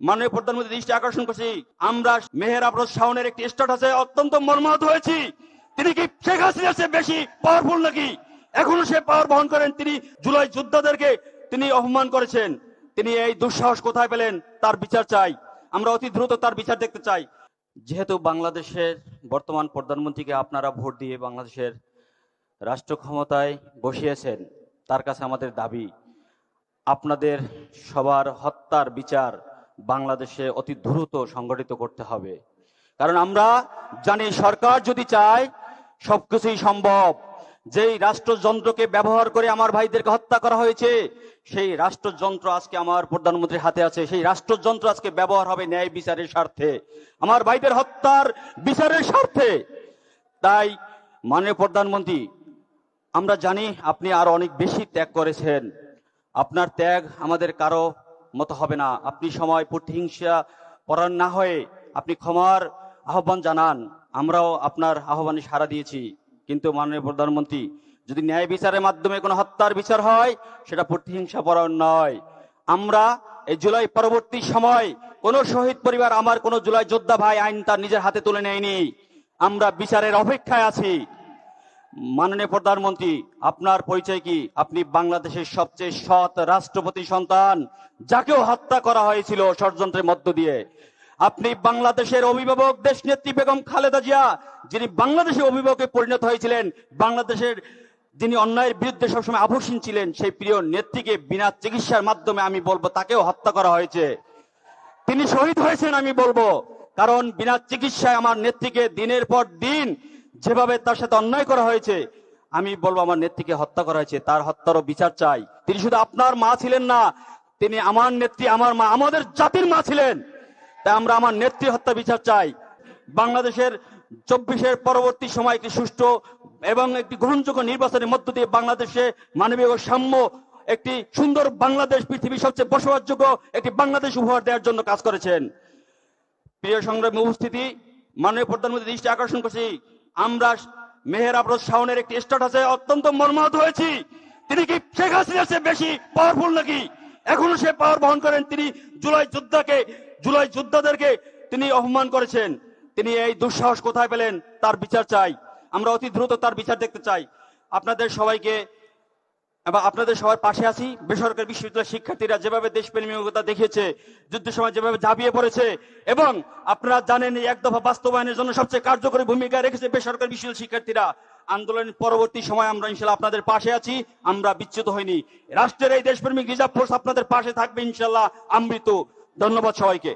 মাননীয় প্রধানমন্ত্রী দৃষ্টি আকর্ষণ করছি, আমরা মেহের আফরোজ শাওনের একটি স্ট্যাটাসে অত্যন্ত মর্মাহত হয়েছি। তিনি কি শেখ হাসিনার চেয়ে বেশি পাওয়ারফুল নাকি? এখনো সে পাওয়ার বহন করেন। তিনি জুলাই যোদ্ধাদেরকে তিনি অপমান করেছেন। তিনি এই দুঃসাহস কোথায় পেলেন? তার বিচার চাই। আমরা অতি দ্রুত তার বিচার দেখতে চাই। যেহেতু বাংলাদেশের বর্তমান প্রধানমন্ত্রীকে আপনারা ভোট দিয়ে বাংলাদেশের রাষ্ট্র ক্ষমতায় বসিয়েছেন, তার কাছে আমাদের দাবি আপনাদের সবার হত্যার বিচার বাংলাদেশে অতি দ্রুত সংগঠিত করতে হবে। কারণ আমরা জানি সরকার যদি চায় সবকিছুই সম্ভব। যেই রাষ্ট্রযন্ত্রকে ব্যবহার করে আমার ভাইদেরকে হত্যা করা হয়েছে, সেই রাষ্ট্রযন্ত্র আজকে আমার প্রধানমন্ত্রীর হাতে আছে। সেই রাষ্ট্রযন্ত্র আজকে ব্যবহার হবে ন্যায় বিচারের স্বার্থে, আমার ভাইদের হত্যার বিচারের স্বার্থে। তাই মাননীয় প্রধানমন্ত্রী, আমরা জানি আপনি আরো অনেক বেশি ত্যাগ করেছেন। আপনার ত্যাগ আমাদের কারো মতো হবে না। আপনি সময় প্রতিহিংসা পরায়ণ না হয়ে আপনি ক্ষমার আহ্বান জানান। আমরাও আপনার আহ্বানে সাড়া দিয়েছি। কিন্তু মাননীয় প্রধানমন্ত্রী, যদি ন্যায় বিচারের মাধ্যমে কোনো হত্যার বিচার হয়, সেটা প্রতিহিংসা পরায়ণ নয়। আমরা এই জুলাই পরবর্তী সময় কোন শহীদ পরিবার, আমার কোন জুলাই যোদ্ধা ভাই আইন তার নিজের হাতে তুলে নেয়নি। আমরা বিচারের অপেক্ষায় আছি। মাননীয় প্রধানমন্ত্রী, আপনার পরিচয় কি? আপনি বাংলাদেশের সবচেয়ে সৎ রাষ্ট্রপতি সন্তান, যাকেও হত্যা করা হয়েছিল ষড়যন্ত্রের মধ্য দিয়ে। আপনি বাংলাদেশের অভিভাবক দেশনেত্রী বেগম খালেদা জিয়া, যিনি বাংলাদেশের অভিভাবকে পরিণত হয়েছিলেন, বাংলাদেশের যিনি অন্যায়ের বিরুদ্ধে সবসময় আপোষহীন ছিলেন, সেই প্রিয় নেত্রীকে বিনা চিকিৎসার মাধ্যমে আমি বলবো তাকেও হত্যা করা হয়েছে। তিনি শহীদ হয়েছেন আমি বলবো, কারণ বিনা চিকিৎসায় আমার নেত্রীকে দিনের পর দিন যেভাবে তার সাথে অন্যায় করা হয়েছে, আমি বলবো আমার নেত্রীকে হত্যা করা হয়েছে। তার হত্যারও বিচার চাই। তিনি শুধু আপনার মা ছিলেন না, তিনি আমার নেত্রী, আমার মা, আমাদের জাতির মা ছিলেন। তাই আমরা আমার নেত্রী হত্যা বিচার চাই। বাংলাদেশের 24-এর পরবর্তী সময় একটি সুষ্ঠু এবং একটি গ্রহণযোগ্য নির্বাচনের মধ্য দিয়ে বাংলাদেশে মানবিক ও সাম্য একটি সুন্দর বাংলাদেশ, পৃথিবীর সবচেয়ে বসবাসযোগ্য একটি বাংলাদেশ উপহার দেওয়ার জন্য কাজ করেছেন। প্রিয় সংগ্রামী উপস্থিতি, মাননীয় প্রধানমন্ত্রী দৃষ্টি আকর্ষণ করছি, আমরা মেহের আফরোজ শাওনের একটি স্ট্যাটাসে অত্যন্ত মর্মাহত হয়েছি। তিনি কি শেখ হাসিনার চেয়ে বেশি পাওয়ারফুল নাকি? এখনো সে পাওয়ার বহন করেন। তিনি জুলাই যোদ্ধাদেরকে তিনি অপমান করেছেন। তিনি এই দুঃসাহস কোথায় পেলেন? তার বিচার চাই। আমরা অতি দ্রুত তার বিচার দেখতে চাই। আপনাদের সবাইকে এবং আপনাদের সবার পাশে আছি। বেসরকারি বিশ্ববিদ্যালয়ের শিক্ষার্থীরা যেভাবে দেশপ্রেমিকতা দেখিয়েছে, যুদ্ধের সময় যেভাবে ঝাঁপিয়ে পড়েছে, এবং আপনারা জানেন এই এক দফা বাস্তবায়নের জন্য সবচেয়ে কার্যকরী ভূমিকা রেখেছে বেসরকারি বিশ্ববিদ্যালয়ের শিক্ষার্থীরা। আন্দোলনের পরবর্তী সময় আমরা ইনশাল্লাহ আপনাদের পাশে আছি। আমরা বিচ্যুত হইনি। রাষ্ট্রের এই দেশপ্রেমিক রিজার্ভ ফোর্স আপনাদের পাশে থাকবে ইনশাল্লাহ। আমৃত। ধন্যবাদ সবাইকে।